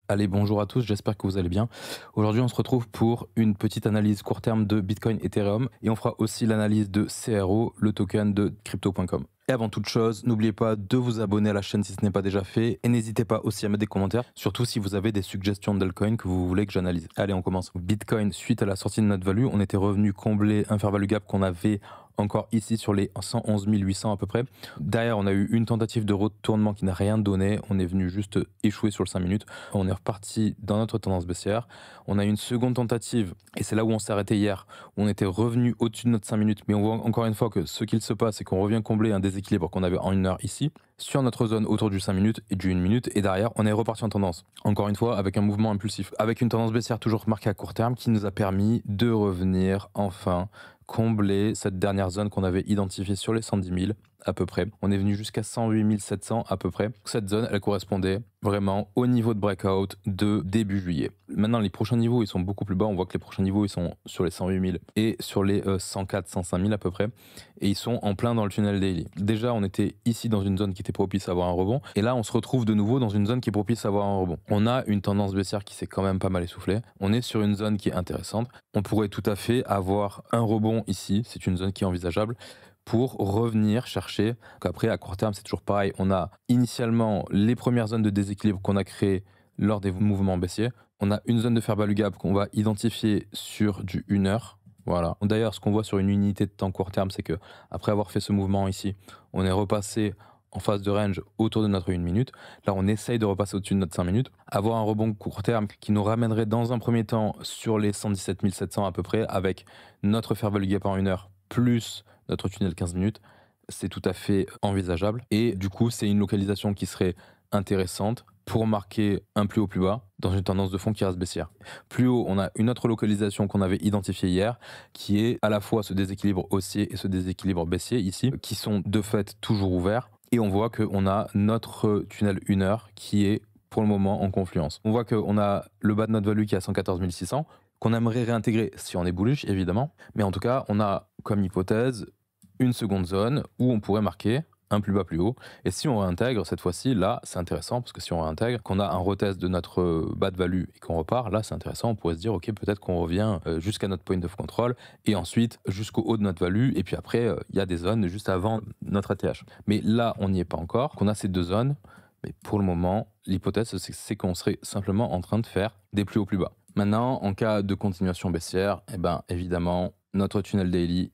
Allez, bonjour à tous, j'espère que vous allez bien. Aujourd'hui, on se retrouve pour une petite analyse court terme de Bitcoin Ethereum et on fera aussi l'analyse de CRO, le token de crypto.com. Et avant toute chose, n'oubliez pas de vous abonner à la chaîne si ce n'est pas déjà fait et n'hésitez pas aussi à mettre des commentaires, surtout si vous avez des suggestions d'altcoin que vous voulez que j'analyse. Allez, on commence. Bitcoin, suite à la sortie de notre value, on était revenu combler un fair value gap qu'on avait encore ici sur les 111 800 à peu près. Derrière, on a eu une tentative de retournement qui n'a rien donné. On est venu juste échouer sur le 5 minutes. On est reparti dans notre tendance baissière. On a eu une seconde tentative, et c'est là où on s'est arrêté hier, où on était revenu au-dessus de notre 5 minutes. Mais on voit encore une fois que ce qu'il se passe, c'est qu'on revient combler un déséquilibre qu'on avait en une heure ici, sur notre zone autour du 5 minutes et du 1 minute. Et derrière, on est reparti en tendance. Encore une fois, avec un mouvement impulsif, avec une tendance baissière toujours marquée à court terme qui nous a permis de revenir enfin combler cette dernière zone qu'on avait identifiée sur les 110 000 à peu près. On est venu jusqu'à 108 700 à peu près. Cette zone, elle correspondait vraiment au niveau de breakout de début juillet. Maintenant, les prochains niveaux, ils sont beaucoup plus bas. On voit que les prochains niveaux, ils sont sur les 108 000 et sur les 104, 105 000 à peu près. Et ils sont en plein dans le tunnel daily. Déjà, on était ici dans une zone qui était propice à avoir un rebond. Et là, on se retrouve de nouveau dans une zone qui est propice à avoir un rebond. On a une tendance baissière qui s'est quand même pas mal essoufflée. On est sur une zone qui est intéressante. On pourrait tout à fait avoir un rebond ici. C'est une zone qui est envisageable pour revenir chercher. Qu'après, à court terme, c'est toujours pareil. On a initialement les premières zones de déséquilibre qu'on a créées lors des mouvements baissiers. On a une zone de fair value gap qu'on va identifier sur du 1 heure. Voilà. D'ailleurs, ce qu'on voit sur une unité de temps court terme, c'est que après avoir fait ce mouvement ici, on est repassé en phase de range autour de notre 1 minute. Là, on essaye de repasser au-dessus de notre 5 minutes. Avoir un rebond court terme qui nous ramènerait dans un premier temps sur les 117 700 à peu près, avec notre fair value gap en 1 heure, plus notre tunnel 15 minutes, c'est tout à fait envisageable. Et du coup, c'est une localisation qui serait intéressante pour marquer un plus haut plus bas dans une tendance de fond qui reste baissière. Plus haut, on a une autre localisation qu'on avait identifiée hier, qui est à la fois ce déséquilibre haussier et ce déséquilibre baissier ici, qui sont de fait toujours ouverts. Et on voit qu'on a notre tunnel 1 heure qui est pour le moment en confluence. On voit qu'on a le bas de notre value qui est à 114 600, qu'on aimerait réintégrer si on est bullish évidemment, mais en tout cas on a comme hypothèse une seconde zone où on pourrait marquer un plus bas plus haut. Et si on réintègre cette fois-ci, là c'est intéressant parce que si on réintègre, qu'on a un retest de notre bas de value et qu'on repart, là c'est intéressant, on pourrait se dire ok, peut-être qu'on revient jusqu'à notre point of control et ensuite jusqu'au haut de notre value et puis après il y a des zones juste avant notre ATH. Mais là on n'y est pas encore, qu'on a ces deux zones, mais pour le moment l'hypothèse c'est qu'on serait simplement en train de faire des plus hauts plus bas. Maintenant, en cas de continuation baissière, eh ben, évidemment, notre tunnel daily,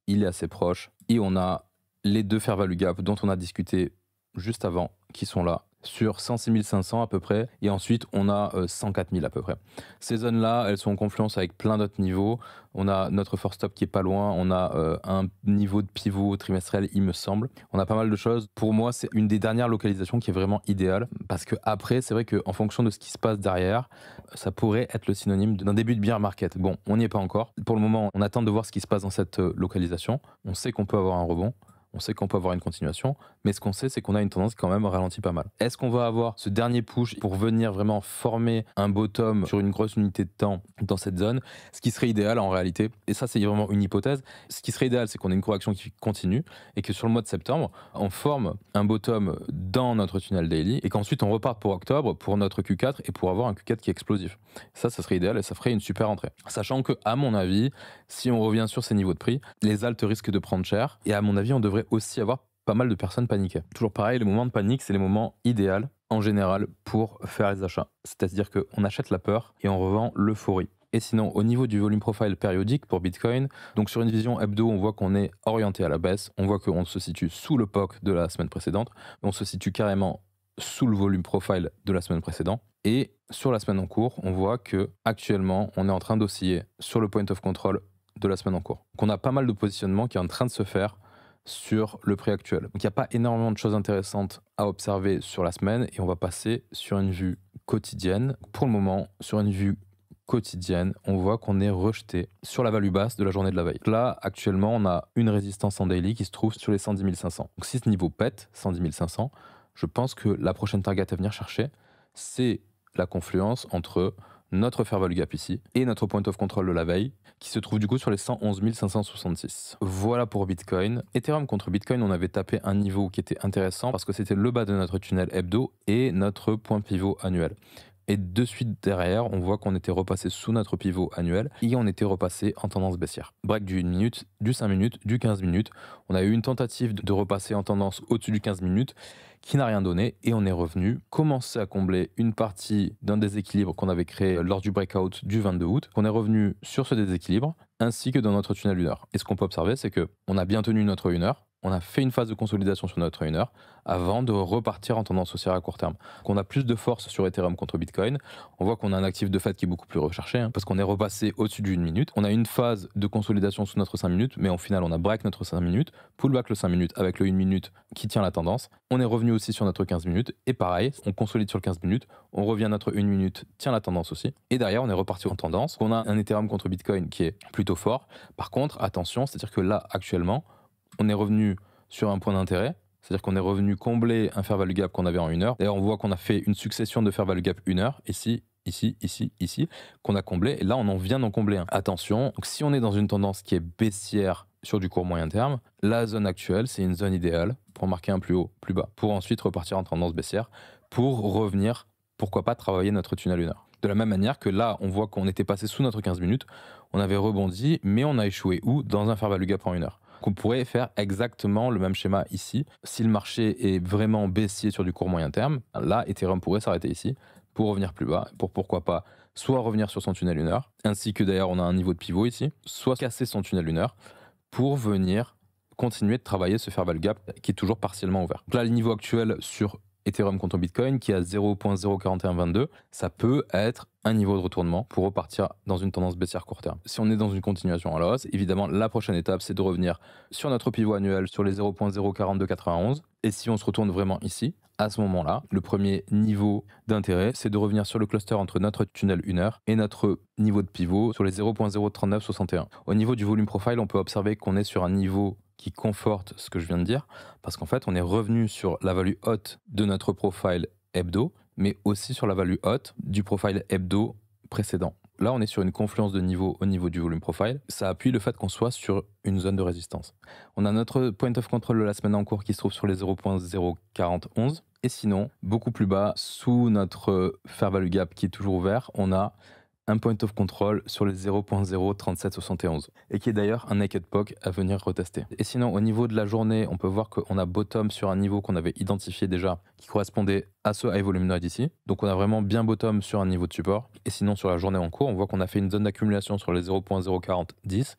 il est assez proche. Et on a les deux fair value gap dont on a discuté juste avant, qui sont là, sur 106 500 à peu près. Et ensuite, on a 104 000 à peu près. Ces zones-là, elles sont en confluence avec plein d'autres niveaux. On a notre force stop qui est pas loin. On a un niveau de pivot trimestriel, il me semble. On a pas mal de choses. Pour moi, c'est une des dernières localisations qui est vraiment idéale. Parce que après, c'est vrai qu'en fonction de ce qui se passe derrière, ça pourrait être le synonyme d'un début de bear market. Bon, on n'y est pas encore. Pour le moment, on attend de voir ce qui se passe dans cette localisation. On sait qu'on peut avoir un rebond. On sait qu'on peut avoir une continuation, mais ce qu'on sait, c'est qu'on a une tendance qui quand même ralentit pas mal. Est-ce qu'on va avoir ce dernier push pour venir vraiment former un bottom sur une grosse unité de temps dans cette zone? Ce qui serait idéal en réalité, et ça c'est vraiment une hypothèse, ce qui serait idéal, c'est qu'on ait une correction qui continue et que sur le mois de septembre, on forme un bottom dans notre tunnel daily et qu'ensuite on reparte pour octobre pour notre Q4 et pour avoir un Q4 qui est explosif. Ça serait idéal et ça ferait une super entrée. Sachant que, à mon avis, si on revient sur ces niveaux de prix, les alts risquent de prendre cher et à mon avis, on devrait aussi avoir pas mal de personnes paniquées. Toujours pareil, les moments de panique, c'est les moments idéaux en général pour faire les achats. C'est-à-dire qu'on achète la peur et on revend l'euphorie. Et sinon, au niveau du volume profile périodique pour Bitcoin, donc sur une vision hebdo, on voit qu'on est orienté à la baisse, on voit qu'on se situe sous le POC de la semaine précédente, on se situe carrément sous le volume profile de la semaine précédente. Et sur la semaine en cours, on voit que actuellement, on est en train d'osciller sur le point of control de la semaine en cours. Donc on a pas mal de positionnement qui est en train de se faire sur le prix actuel. Donc il n'y a pas énormément de choses intéressantes à observer sur la semaine et on va passer sur une vue quotidienne. Pour le moment, sur une vue quotidienne, on voit qu'on est rejeté sur la value basse de la journée de la veille. Là, actuellement, on a une résistance en daily qui se trouve sur les 110 500. Donc si ce niveau pète, 110 500, je pense que la prochaine target à venir chercher, c'est la confluence entre notre fair value gap ici et notre point of control de la veille qui se trouve du coup sur les 111 566. Voilà pour Bitcoin. Ethereum contre Bitcoin, on avait tapé un niveau qui était intéressant parce que c'était le bas de notre tunnel hebdo et notre point pivot annuel. Et de suite derrière, on voit qu'on était repassé sous notre pivot annuel et on était repassé en tendance baissière. Break du 1 minute, du 5 minutes, du 15 minutes. On a eu une tentative de repasser en tendance au-dessus du 15 minutes qui n'a rien donné et on est revenu commencer à combler une partie d'un déséquilibre qu'on avait créé lors du breakout du 22 août. On est revenu sur ce déséquilibre ainsi que dans notre tunnel 1 heure. Et ce qu'on peut observer, c'est qu'on a bien tenu notre 1 heure. On a fait une phase de consolidation sur notre 1 heure avant de repartir en tendance haussière à court terme. Donc on a plus de force sur Ethereum contre Bitcoin. On voit qu'on a un actif de fait qui est beaucoup plus recherché parce qu'on est repassé au-dessus d'une minute. On a une phase de consolidation sous notre 5 minutes, mais au final, on a break notre 5 minutes, pullback le 5 minutes avec le 1 minute qui tient la tendance. On est revenu aussi sur notre 15 minutes et pareil, on consolide sur le 15 minutes, on revient à notre 1 minute, tient la tendance aussi. Et derrière, on est reparti en tendance. On a un Ethereum contre Bitcoin qui est plutôt fort. Par contre, attention, c'est-à-dire que là, actuellement, on est revenu sur un point d'intérêt, c'est-à-dire qu'on est revenu combler un fair value gap qu'on avait en 1 heure. D'ailleurs, on voit qu'on a fait une succession de fair value gap 1 heure, ici, qu'on a comblé, et là, on en vient d'en combler un. Attention, donc si on est dans une tendance qui est baissière sur du court moyen terme, la zone actuelle, c'est une zone idéale pour marquer un plus haut, plus bas, pour ensuite repartir en tendance baissière, pour revenir, pourquoi pas, travailler notre tunnel 1 heure. De la même manière que là, on voit qu'on était passé sous notre 15 minutes, on avait rebondi, mais on a échoué où? Dans un fair value gap en 1 heure. Qu'on pourrait faire exactement le même schéma ici. Si le marché est vraiment baissier sur du court moyen terme, là, Ethereum pourrait s'arrêter ici pour revenir plus bas, pour pourquoi pas soit revenir sur son tunnel 1 heure, ainsi que d'ailleurs on a un niveau de pivot ici, soit casser son tunnel 1 heure pour venir continuer de travailler ce fair value gap qui est toujours partiellement ouvert. Donc là, le niveau actuel sur Ethereum contre Bitcoin qui est à 0.04122, ça peut être un niveau de retournement pour repartir dans une tendance baissière court terme. Si on est dans une continuation à la hausse, évidemment, la prochaine étape, c'est de revenir sur notre pivot annuel sur les 0.04291. Et si on se retourne vraiment ici, à ce moment-là, le premier niveau d'intérêt, c'est de revenir sur le cluster entre notre tunnel 1 heure et notre niveau de pivot sur les 0.03961. Au niveau du volume profile, on peut observer qu'on est sur un niveau qui conforte ce que je viens de dire, parce qu'en fait, on est revenu sur la value haute de notre profile hebdo, mais aussi sur la value haute du profile hebdo précédent. Là, on est sur une confluence de niveau au niveau du volume profile. Ça appuie le fait qu'on soit sur une zone de résistance. On a notre point of control de la semaine en cours qui se trouve sur les 0.04011. Et sinon, beaucoup plus bas, sous notre fair value gap qui est toujours ouvert, on a un point of control sur les 0.03771 et qui est d'ailleurs un naked POC à venir retester. Et sinon, au niveau de la journée, on peut voir qu'on a bottom sur un niveau qu'on avait identifié déjà qui correspondait à ce high volume node ici. Donc on a vraiment bien bottom sur un niveau de support. Et sinon, sur la journée en cours, on voit qu'on a fait une zone d'accumulation sur les 0.04010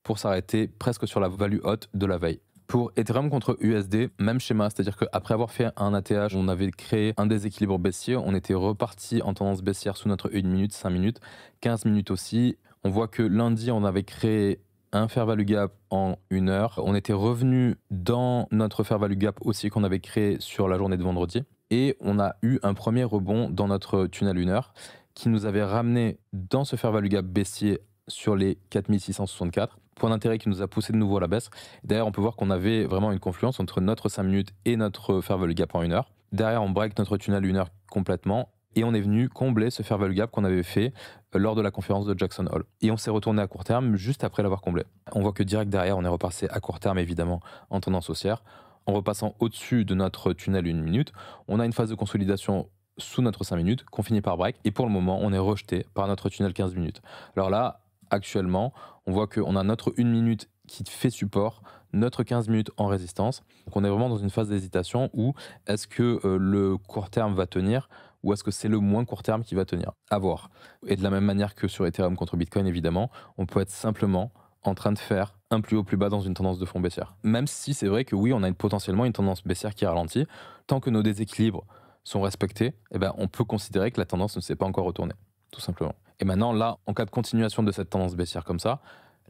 pour s'arrêter presque sur la value haute de la veille. Pour Ethereum contre USD, même schéma, c'est-à-dire qu'après avoir fait un ATH, on avait créé un déséquilibre baissier, on était reparti en tendance baissière sous notre 1 minute, 5 minutes, 15 minutes aussi. On voit que lundi, on avait créé un fair value gap en 1 heure. On était revenu dans notre fair value gap aussi qu'on avait créé sur la journée de vendredi. Et on a eu un premier rebond dans notre tunnel 1 heure qui nous avait ramené dans ce fair value gap baissier sur les 4664. Point d'intérêt qui nous a poussé de nouveau à la baisse. D'ailleurs, on peut voir qu'on avait vraiment une confluence entre notre 5 minutes et notre fair value gap en 1 heure. Derrière, on break notre tunnel 1 heure complètement et on est venu combler ce fair value gap qu'on avait fait lors de la conférence de Jackson Hole. Et on s'est retourné à court terme juste après l'avoir comblé. On voit que direct derrière, on est repassé à court terme, évidemment, en tendance haussière. En repassant au-dessus de notre tunnel 1 minute, on a une phase de consolidation sous notre 5 minutes qu'on finit par break. Et pour le moment, on est rejeté par notre tunnel 15 minutes. Alors là, actuellement, on voit qu'on a notre 1 minute qui fait support, notre 15 minutes en résistance. Donc on est vraiment dans une phase d'hésitation où est-ce que le court terme va tenir ou est-ce que c'est le moins court terme qui va tenir? À voir. Et de la même manière que sur Ethereum contre Bitcoin, évidemment, on peut être simplement en train de faire un plus haut plus bas dans une tendance de fond baissière. Même si c'est vrai que oui, on a potentiellement une tendance baissière qui ralentit, tant que nos déséquilibres sont respectés, eh ben, on peut considérer que la tendance ne s'est pas encore retournée, tout simplement. Et maintenant, là, en cas de continuation de cette tendance baissière comme ça,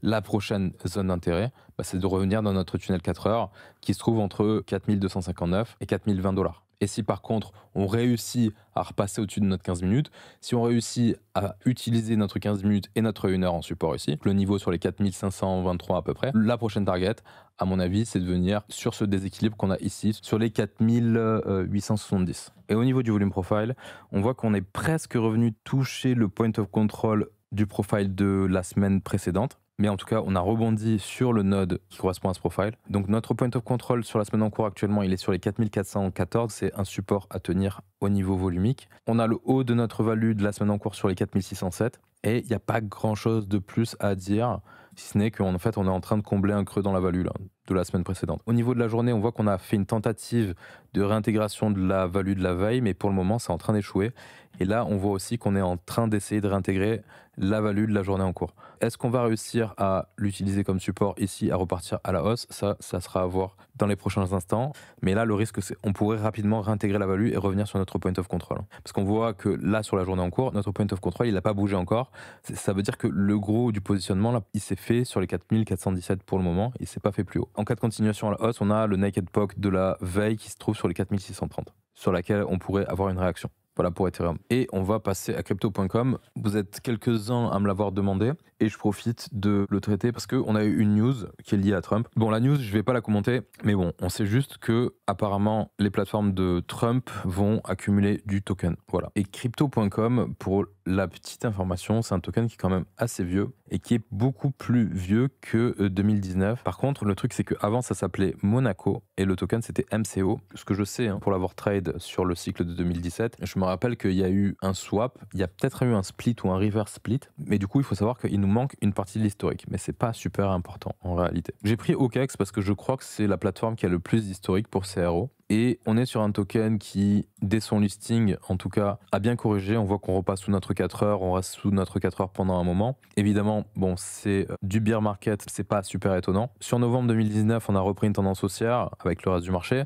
la prochaine zone d'intérêt, c'est de revenir dans notre tunnel 4 heures qui se trouve entre 4259 et 4020 $. Et si par contre, on réussit à repasser au-dessus de notre 15 minutes, si on réussit à utiliser notre 15 minutes et notre 1 heure en support ici, le niveau sur les 4523 à peu près, la prochaine target, à mon avis, c'est de venir sur ce déséquilibre qu'on a ici, sur les 4870. Et au niveau du volume profile, on voit qu'on est presque revenu toucher le point of control du profile de la semaine précédente. Mais en tout cas, on a rebondi sur le node qui correspond à ce profile. Donc notre point of control sur la semaine en cours actuellement, il est sur les 4414. C'est un support à tenir au niveau volumique. On a le haut de notre value de la semaine en cours sur les 4607. Et il n'y a pas grand-chose de plus à dire, si ce n'est qu'en fait, on est en train de combler un creux dans la value là, de la semaine précédente. Au niveau de la journée, on voit qu'on a fait une tentative de réintégration de la value de la veille, mais pour le moment, c'est en train d'échouer. Et là, on voit aussi qu'on est en train d'essayer de réintégrer la value de la journée en cours. Est-ce qu'on va réussir à l'utiliser comme support ici, à repartir à la hausse? Ça sera à voir dans les prochains instants. Mais là, le risque, c'est qu'on pourrait rapidement réintégrer la value et revenir sur notre point of control. Parce qu'on voit que là, sur la journée en cours, notre point of control, il n'a pas bougé encore. Ça veut dire que le gros du positionnement, là, il s'est fait sur les 4417 pour le moment. Il ne s'est pas fait plus haut. En cas de continuation à la hausse, on a le naked poke de la veille qui se trouve sur les 4630, sur laquelle on pourrait avoir une réaction. Voilà pour Ethereum. Et on va passer à crypto.com. Vous êtes quelques-uns à me l'avoir demandé et je profite de le traiter parce qu'on a eu une news qui est liée à Trump. Bon, la news, je vais pas la commenter, mais bon, on sait juste que apparemment les plateformes de Trump vont accumuler du token. Voilà. Et crypto.com, pour la petite information, c'est un token qui est quand même assez vieux et qui est beaucoup plus vieux que 2019. Par contre, le truc, c'est qu'avant, ça s'appelait Monaco et le token, c'était MCO. Ce que je sais, pour l'avoir trade sur le cycle de 2017, je me rappelle qu'il y a eu un swap, il y a peut-être eu un split ou un reverse split, mais du coup, il faut savoir qu'il nous manque une partie de l'historique, mais c'est pas super important en réalité. J'ai pris OKEx parce que je crois que c'est la plateforme qui a le plus d'historique pour CRO. Et on est sur un token qui, dès son listing, en tout cas, a bien corrigé. On voit qu'on repasse sous notre 4 heures, on reste sous notre 4 heures pendant un moment. Évidemment, bon, c'est du bear market, c'est pas super étonnant. Sur novembre 2019, on a repris une tendance haussière avec le reste du marché.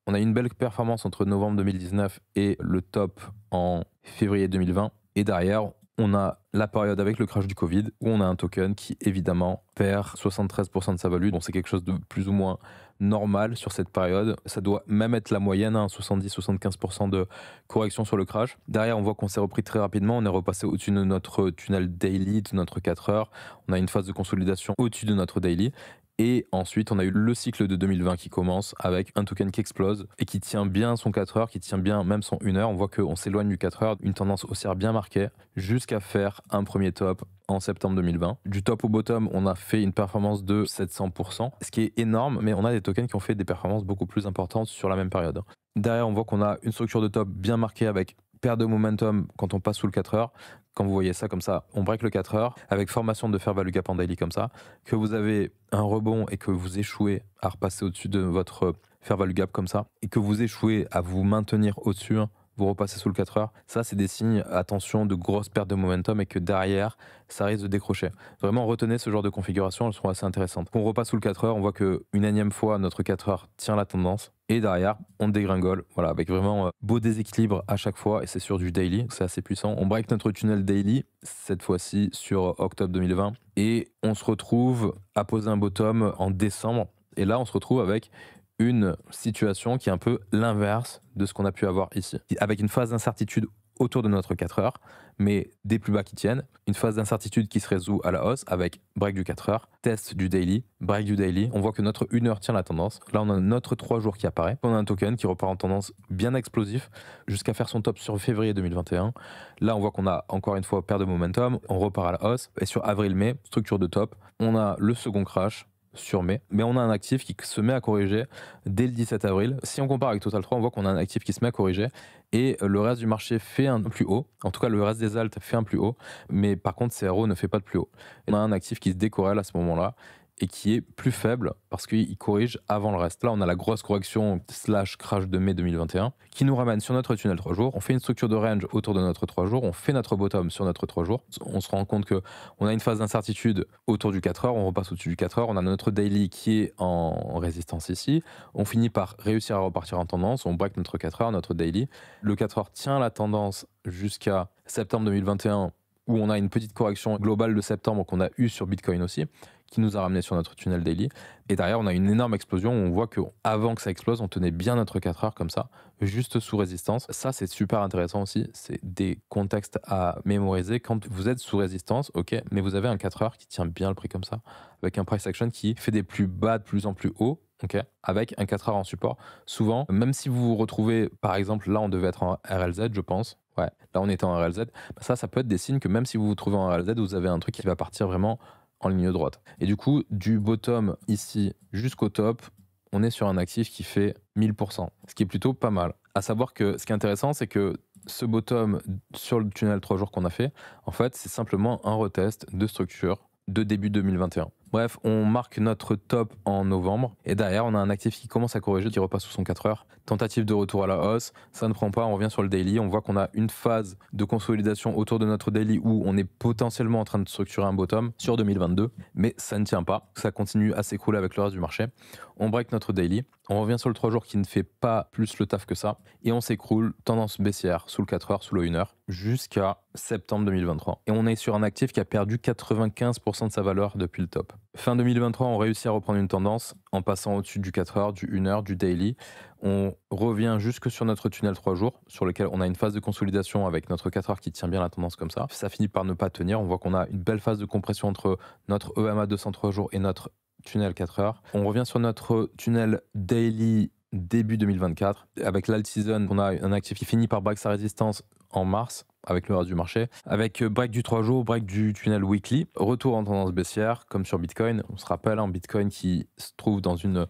On a une belle performance entre novembre 2019 et le top en février 2020. Et derrière, on a la période avec le crash du Covid où on a un token qui évidemment perd 73% de sa value. Bon, c'est quelque chose de plus ou moins normal sur cette période. Ça doit même être la moyenne, 70-75% de correction sur le crash. Derrière, on voit qu'on s'est repris très rapidement. On est repassé au-dessus de notre tunnel daily, de notre 4 heures. On a une phase de consolidation au-dessus de notre daily. Et ensuite, on a eu le cycle de 2020 qui commence avec un token qui explose et qui tient bien son 4 heures, qui tient bien même son 1 heure. On voit qu'on s'éloigne du 4 heures, une tendance haussière bien marquée, jusqu'à faire un premier top en septembre 2020. Du top au bottom, on a fait une performance de 700%, ce qui est énorme, mais on a des tokens qui ont fait des performances beaucoup plus importantes sur la même période. Derrière, on voit qu'on a une structure de top bien marquée avec perte de momentum quand on passe sous le 4 heures. Quand vous voyez ça comme ça, on break le 4 heures avec formation de fair value gap en daily comme ça, que vous avez un rebond et que vous échouez à repasser au-dessus de votre fair value gap comme ça, et que vous échouez à vous maintenir au-dessus, vous repassez sous le 4 heures, ça c'est des signes, attention, de grosses pertes de momentum et que derrière, ça risque de décrocher. Vraiment, retenez ce genre de configuration, elles seront assez intéressantes. Quand on repasse sous le 4 heures, on voit qu'une énième fois, notre 4 heures tient la tendance. Et derrière, on dégringole, voilà, avec vraiment beau déséquilibre à chaque fois, et c'est sur du daily, c'est assez puissant. On break notre tunnel daily, cette fois-ci sur octobre 2020, et on se retrouve à poser un bottom en décembre. Et là, on se retrouve avec une situation qui est un peu l'inverse de ce qu'on a pu avoir ici, avec une phase d'incertitude autour de notre 4 heures, mais des plus bas qui tiennent, une phase d'incertitude qui se résout à la hausse avec break du 4 heures, test du daily, break du daily, on voit que notre 1 heure tient la tendance, là on a notre 3 jours qui apparaît, on a un token qui repart en tendance bien explosif jusqu'à faire son top sur février 2021, là on voit qu'on a encore une fois perte de momentum, on repart à la hausse, et sur avril-mai, structure de top, on a le second crash, sur mai, mais on a un actif qui se met à corriger dès le 17 avril. Si on compare avec Total 3, on voit qu'on a un actif qui se met à corriger et le reste du marché fait un plus haut. En tout cas, le reste des alts fait un plus haut, mais par contre, CRO ne fait pas de plus haut. On a un actif qui se décorrèle à ce moment-là et qui est plus faible parce qu'il corrige avant le reste. Là, on a la grosse correction / crash de mai 2021 qui nous ramène sur notre tunnel 3 jours. On fait une structure de range autour de notre 3 jours. On fait notre bottom sur notre 3 jours. On se rend compte qu'on a une phase d'incertitude autour du 4 heures. On repasse au-dessus du 4 heures. On a notre daily qui est en résistance ici. On finit par réussir à repartir en tendance. On break notre 4 heures, notre daily. Le 4 heures tient la tendance jusqu'à septembre 2021 où on a une petite correction globale de septembre qu'on a eu sur Bitcoin aussi, qui nous a ramené sur notre tunnel daily. Et derrière, on a une énorme explosion où on voit qu'avant que ça explose, on tenait bien notre 4 heures comme ça, juste sous résistance. Ça, c'est super intéressant aussi. C'est des contextes à mémoriser. Quand vous êtes sous résistance, ok, mais vous avez un 4 heures qui tient bien le prix comme ça, avec un price action qui fait des plus bas de plus en plus haut, ok, avec un 4 heures en support. Souvent, même si vous vous retrouvez, par exemple, là, on devait être en RLZ, je pense. Ouais, là, on était en RLZ. Ça peut être des signes que même si vous vous trouvez en RLZ, vous avez un truc qui va partir vraiment en ligne droite. Et du coup, du bottom ici jusqu'au top, on est sur un actif qui fait 1000%, ce qui est plutôt pas mal. À savoir que ce qui est intéressant, c'est que ce bottom sur le tunnel 3 jours qu'on a fait, en fait, c'est simplement un retest de structure de début 2021. Bref, on marque notre top en novembre et derrière, on a un actif qui commence à corriger, qui repasse sous son 4 heures. Tentative de retour à la hausse, ça ne prend pas, on revient sur le daily, on voit qu'on a une phase de consolidation autour de notre daily où on est potentiellement en train de structurer un bottom sur 2022, mais ça ne tient pas, ça continue à s'écrouler avec le reste du marché. On break notre daily, on revient sur le 3 jours qui ne fait pas plus le taf que ça et on s'écroule, tendance baissière sous le 4 heures, sous le 1 heure, jusqu'à septembre 2023. Et on est sur un actif qui a perdu 95% de sa valeur depuis le top. Fin 2023, on réussit à reprendre une tendance en passant au-dessus du 4 heures, du 1 heure, du daily. On revient jusque sur notre tunnel 3 jours, sur lequel on a une phase de consolidation avec notre 4 heures qui tient bien la tendance comme ça. Ça finit par ne pas tenir. On voit qu'on a une belle phase de compression entre notre EMA 203 jours et notre tunnel 4 heures. On revient sur notre tunnel daily début 2024. Avec l'alt season, on a un actif qui finit par break sa résistance en mars avec le reste du marché, avec break du 3 jours, break du tunnel weekly, retour en tendance baissière comme sur Bitcoin. On se rappelle, Bitcoin qui se trouve dans une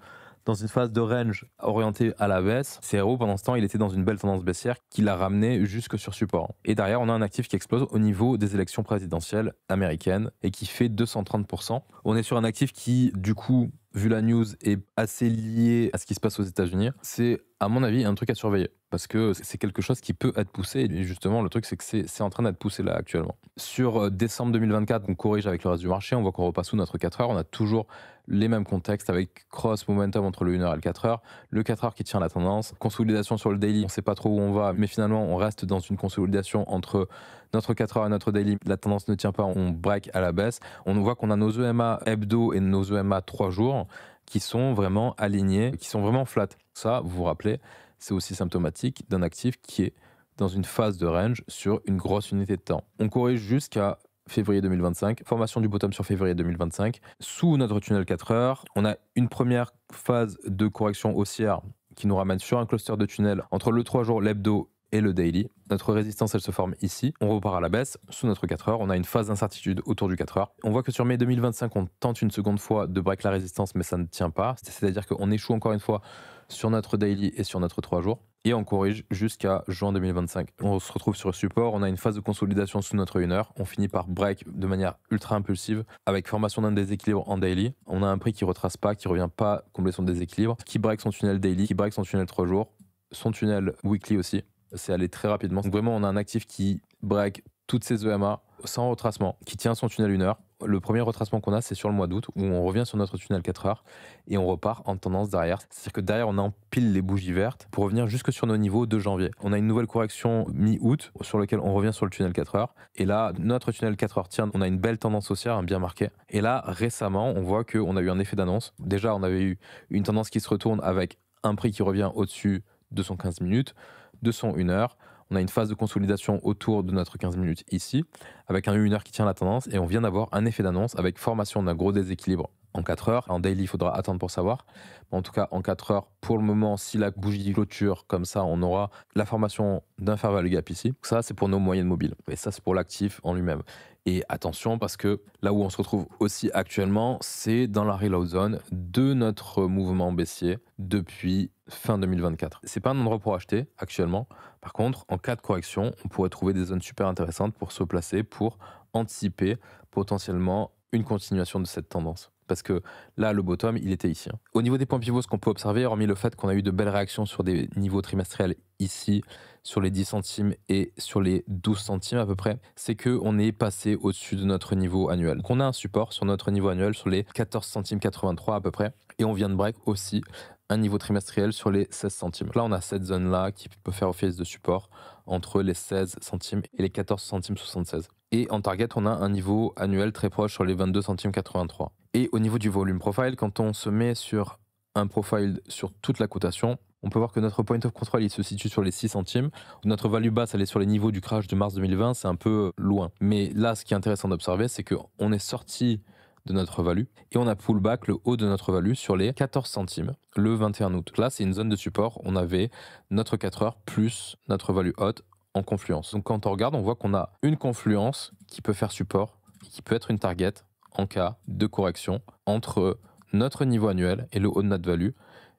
phase de range orientée à la baisse. CRO, pendant ce temps, il était dans une belle tendance baissière qui l'a ramené jusque sur support. Et derrière, on a un actif qui explose au niveau des élections présidentielles américaines et qui fait 230%. On est sur un actif qui, du coup, vu la news, est assez lié à ce qui se passe aux États-Unis. C'est, à mon avis, un truc à surveiller parce que c'est quelque chose qui peut être poussé. Et justement, le truc, c'est que c'est en train d'être poussé là actuellement. Sur décembre 2024, on corrige avec le reste du marché. On voit qu'on repasse sous notre 4 heures. On a toujours les mêmes contextes avec cross momentum entre le 1 heure et le 4 heures. Le 4 heures qui tient la tendance. Consolidation sur le daily. On ne sait pas trop où on va, mais finalement, on reste dans une consolidation entre notre 4 heures et notre daily. La tendance ne tient pas, on break à la baisse. On voit qu'on a nos EMA hebdo et nos EMA 3 jours qui sont vraiment alignés, qui sont vraiment flat. Ça, vous vous rappelez, c'est aussi symptomatique d'un actif qui est dans une phase de range sur une grosse unité de temps. On corrige jusqu'à février 2025, formation du bottom sur février 2025. Sous notre tunnel 4 heures, on a une première phase de correction haussière qui nous ramène sur un cluster de tunnels entre le 3 jours, l'hebdo et le daily. Notre résistance, elle se forme ici. On repart à la baisse. Sous notre 4 heures, on a une phase d'incertitude autour du 4 heures. On voit que sur mai 2025, on tente une seconde fois de break la résistance, mais ça ne tient pas. C'est-à-dire qu'on échoue encore une fois sur notre daily et sur notre 3 jours. Et on corrige jusqu'à juin 2025. On se retrouve sur le support. On a une phase de consolidation sous notre 1 heure. On finit par break de manière ultra impulsive avec formation d'un déséquilibre en daily. On a un prix qui retrace pas, qui revient pas combler son déséquilibre, qui break son tunnel daily, qui break son tunnel 3 jours, son tunnel weekly aussi. C'est allé très rapidement. Donc vraiment, on a un actif qui break toutes ses EMA sans retracement, qui tient son tunnel 1 heure. Le premier retracement qu'on a, c'est sur le mois d'août, où on revient sur notre tunnel 4 heures et on repart en tendance derrière. C'est-à-dire que derrière, on empile les bougies vertes pour revenir jusque sur nos niveaux de janvier. On a une nouvelle correction mi-août sur laquelle on revient sur le tunnel 4 heures. Et là, notre tunnel 4 heures tient, on a une belle tendance haussière, bien marquée. Et là, récemment, on voit qu'on a eu un effet d'annonce. Déjà, on avait eu une tendance qui se retourne avec un prix qui revient au-dessus de son 15 minutes, de son 1 heure. On a une phase de consolidation autour de notre 15 minutes ici, avec un 1 heure qui tient la tendance, et on vient d'avoir un effet d'annonce avec formation d'un gros déséquilibre en 4 heures. En daily, il faudra attendre pour savoir. Mais en tout cas, en 4 heures, pour le moment, si la bougie clôture comme ça, on aura la formation d'un fair value gap ici. Ça, c'est pour nos moyennes mobiles. Et ça, c'est pour l'actif en lui-même. Et attention, parce que là où on se retrouve aussi actuellement, c'est dans la reload zone de notre mouvement baissier depuis fin 2024. C'est pas un endroit pour acheter actuellement. Par contre, en cas de correction, on pourrait trouver des zones super intéressantes pour se placer, pour anticiper potentiellement une continuation de cette tendance. Parce que là, le bottom, il était ici. Au niveau des points pivots, ce qu'on peut observer, hormis le fait qu'on a eu de belles réactions sur des niveaux trimestriels ici, sur les 10 centimes et sur les 12 centimes à peu près, c'est qu'on est passé au-dessus de notre niveau annuel. Donc on a un support sur notre niveau annuel sur les 14 centimes 83 à peu près, et on vient de break aussi un niveau trimestriel sur les 16 centimes. Donc là, on a cette zone-là qui peut faire office de support entre les 16 centimes et les 14 centimes 76. Et en target, on a un niveau annuel très proche sur les 22 centimes 83. Et au niveau du volume profile, quand on se met sur un profile sur toute la cotation, on peut voir que notre point of control il se situe sur les 6 centimes. Notre value basse elle est sur les niveaux du crash de mars 2020, c'est un peu loin. Mais là, ce qui est intéressant d'observer, c'est qu'on est sorti de notre value et on a pullback le haut de notre value sur les 14 centimes le 21 août. Là, c'est une zone de support. On avait notre 4 heures plus notre value haute en confluence. Donc quand on regarde, on voit qu'on a une confluence qui peut faire support, qui peut être une target en cas de correction entre notre niveau annuel et le haut de notre value.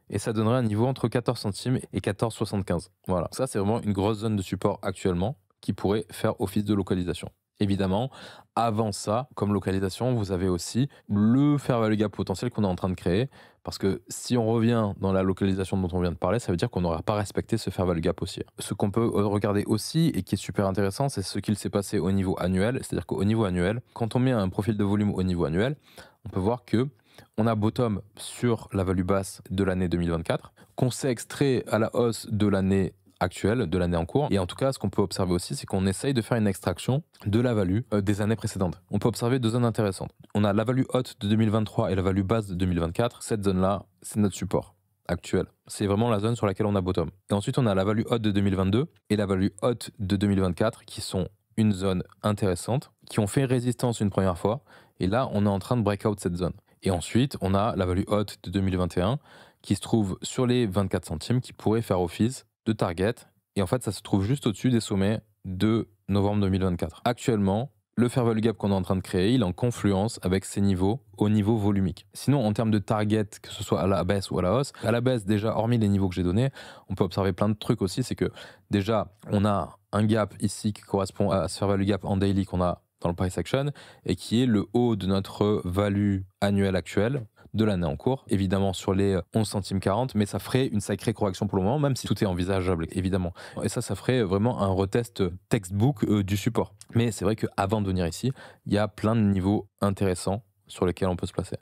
Et ça donnerait un niveau entre 14 centimes et 14,75. Voilà, ça c'est vraiment une grosse zone de support actuellement qui pourrait faire office de localisation. Évidemment, avant ça, comme localisation, vous avez aussi le fair value gap potentiel qu'on est en train de créer. Parce que si on revient dans la localisation dont on vient de parler, ça veut dire qu'on n'aura pas respecté ce fair value gap aussi. Ce qu'on peut regarder aussi et qui est super intéressant, c'est ce qu'il s'est passé au niveau annuel. C'est-à-dire qu'au niveau annuel, quand on met un profil de volume au niveau annuel, on peut voir que on a bottom sur la value basse de l'année 2024, qu'on s'est extrait à la hausse de l'année actuelle, de l'année en cours. Et en tout cas, ce qu'on peut observer aussi, c'est qu'on essaye de faire une extraction de la value des années précédentes. On peut observer deux zones intéressantes. On a la value haute de 2023 et la value basse de 2024. Cette zone-là, c'est notre support actuel. C'est vraiment la zone sur laquelle on a bottom. Et ensuite, on a la value haute de 2022 et la value haute de 2024 qui sont une zone intéressante, qui ont fait résistance une première fois. Et là, on est en train de break out cette zone. Et ensuite, on a la value haute de 2021 qui se trouve sur les 24 centimes qui pourrait faire office de target. Et en fait, ça se trouve juste au-dessus des sommets de novembre 2024. Actuellement, le fair value gap qu'on est en train de créer, il est en confluence avec ces niveaux au niveau volumique. Sinon, en termes de target, que ce soit à la baisse ou à la hausse, à la baisse, déjà, hormis les niveaux que j'ai donnés, on peut observer plein de trucs aussi. C'est que déjà, on a un gap ici qui correspond à ce fair value gap en daily qu'on a dans le price action et qui est le haut de notre value annuelle actuelle de l'année en cours, évidemment sur les 11 centimes 40, mais ça ferait une sacrée correction pour le moment, même si tout est envisageable, évidemment. Et ça ferait vraiment un retest textbook du support. Mais c'est vrai qu'avant de venir ici, il y a plein de niveaux intéressants sur lesquels on peut se placer.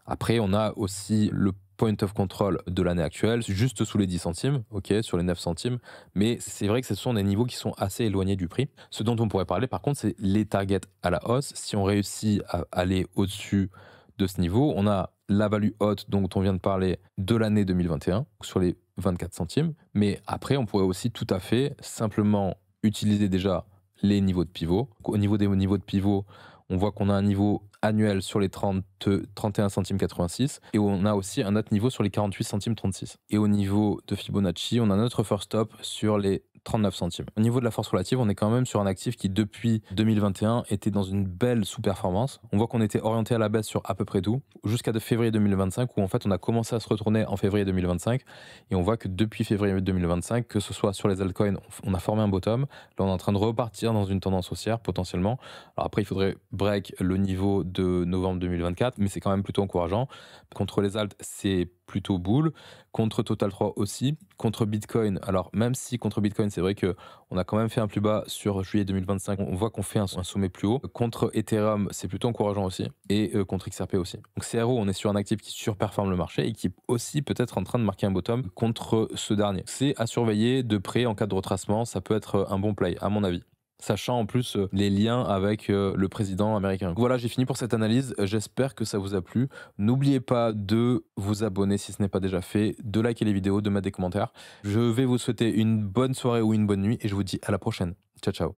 Après, on a aussi le point of control de l'année actuelle, juste sous les 10 centimes, ok, sur les 9 centimes, mais c'est vrai que ce sont des niveaux qui sont assez éloignés du prix. Ce dont on pourrait parler, par contre, c'est les targets à la hausse. Si on réussit à aller au-dessus de ce niveau, on a la value haute dont on vient de parler de l'année 2021, sur les 24 centimes, mais après, on pourrait aussi tout à fait simplement utiliser déjà les niveaux de pivot. Au niveau des niveaux de pivot, on voit qu'on a un niveau annuel sur les 31 centimes 86 et on a aussi un autre niveau sur les 48 centimes 36. Et au niveau de Fibonacci, on a notre first stop sur les 39 centimes. Au niveau de la force relative, on est quand même sur un actif qui depuis 2021 était dans une belle sous-performance. On voit qu'on était orienté à la baisse sur à peu près tout jusqu'à de février 2025 où en fait on a commencé à se retourner en février 2025 et on voit que depuis février 2025, que ce soit sur les altcoins, on a formé un bottom. Là on est en train de repartir dans une tendance haussière potentiellement. Alors après il faudrait break le niveau de novembre 2024, mais c'est quand même plutôt encourageant. Contre les alts, c'est plutôt bull. Contre Total 3 aussi. Contre Bitcoin, alors même si contre Bitcoin, c'est vrai qu'on a quand même fait un plus bas sur juillet 2025, on voit qu'on fait un sommet plus haut. Contre Ethereum, c'est plutôt encourageant aussi. Et contre XRP aussi. Donc CRO, on est sur un actif qui surperforme le marché et qui est aussi peut-être en train de marquer un bottom contre ce dernier. C'est à surveiller de près en cas de retracement, ça peut être un bon play, à mon avis. Sachant en plus les liens avec le président américain. Voilà, j'ai fini pour cette analyse. J'espère que ça vous a plu. N'oubliez pas de vous abonner si ce n'est pas déjà fait, de liker les vidéos, de mettre des commentaires. Je vais vous souhaiter une bonne soirée ou une bonne nuit et je vous dis à la prochaine. Ciao, ciao.